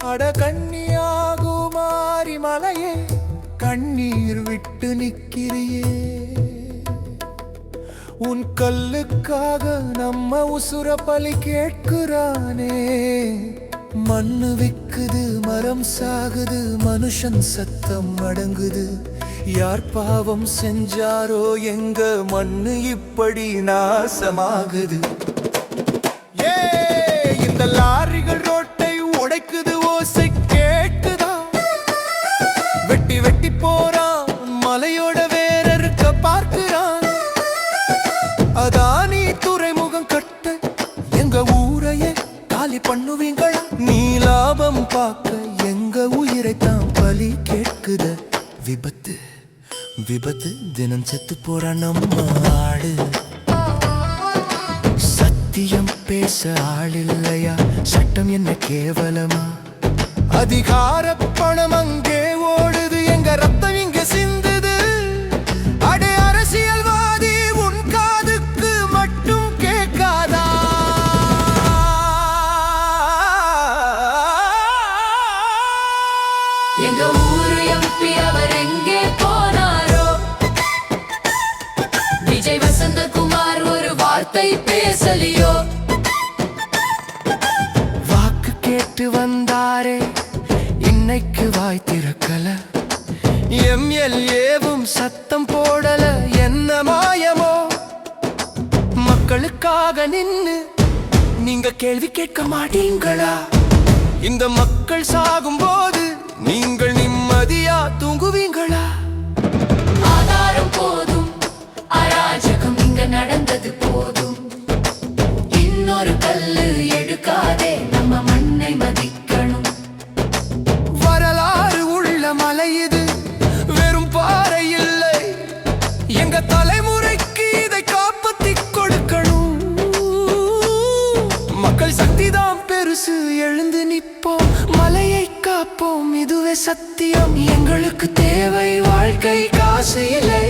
அட கன்னியாகுமாரி மலையே கண்ணீர் விட்டு நிக்கிறியே உன் கல்லுக்காக நம்ம உசுர பலி கேட்கிறானே மண்ணு விக்குது மரம் சாகுது மனுஷன் சத்தம் அடங்குது யார் பாவம் செஞ்சாரோ எங்க மண்ணு இப்படி நாசமாகுது இந்த லாரிகள் ரோட்டை உடைக்குது ஓசை கேட்குதா வெட்டி வெட்டி போறான் மலையோட வேறறுக்க பார்க்கிறான் அதானி துறைமுகம் கட்ட எங்க ஊரையே காலி பண்ணுவீங்களா நீ லாபம் பார்க்க எங்க உயிரைத்தான் பலி கேட்குத விபத்து விபத்து தினம் செத்து போற நம்ம ஆடு சத்தியம் பேச ஆள் இல்லையா சட்டம் என்ன கேவலமா அதிகார பணம் அங்கே ஓடுது எங்க ரத்தம் இங்க சிந்துது அடே அரசியல்வாதி உன் காதுக்கு மட்டும் கேட்காதா எங்க ஊரு எம்பி அவர் எங்கே போனாரோ விஜய் வசந்தகுமார் ஒரு வார்த்தை பேசலியோ வாக்கு கேட்டு வந்தாரே இன்னைக்கு வாய் திறக்கல எம்எல்ஏவும் சத்தம் போடல என்ன மாயமோ மக்களுக்காக நின்னு நீங்க கேள்வி கேட்க மாட்டீங்களா இந்த மக்கள் சாகும் போது நீங்கள் நிம்மதியா தூங்குவீங்களா ஆதாரம் போதும் அராஜகம் இங்க நடந்தது போதும் இன்னொரு கல்லு எடுக்காதே நம்ம மண்ணை மதிக்கணும் வரலாறு உள்ள மலை இது வெறும் பாறை இல்லை எங்க தலைமுறைக்கு இதை காப்பாத்தி கொடுக்கணும் மக்கள் சக்திதான் பெருசு எழுந்து நிற்போம் மலையை காப்போம் இதுவே சத்தியம் எங்களுக்கு தேவை வாழ்க்கை காசு இல்லை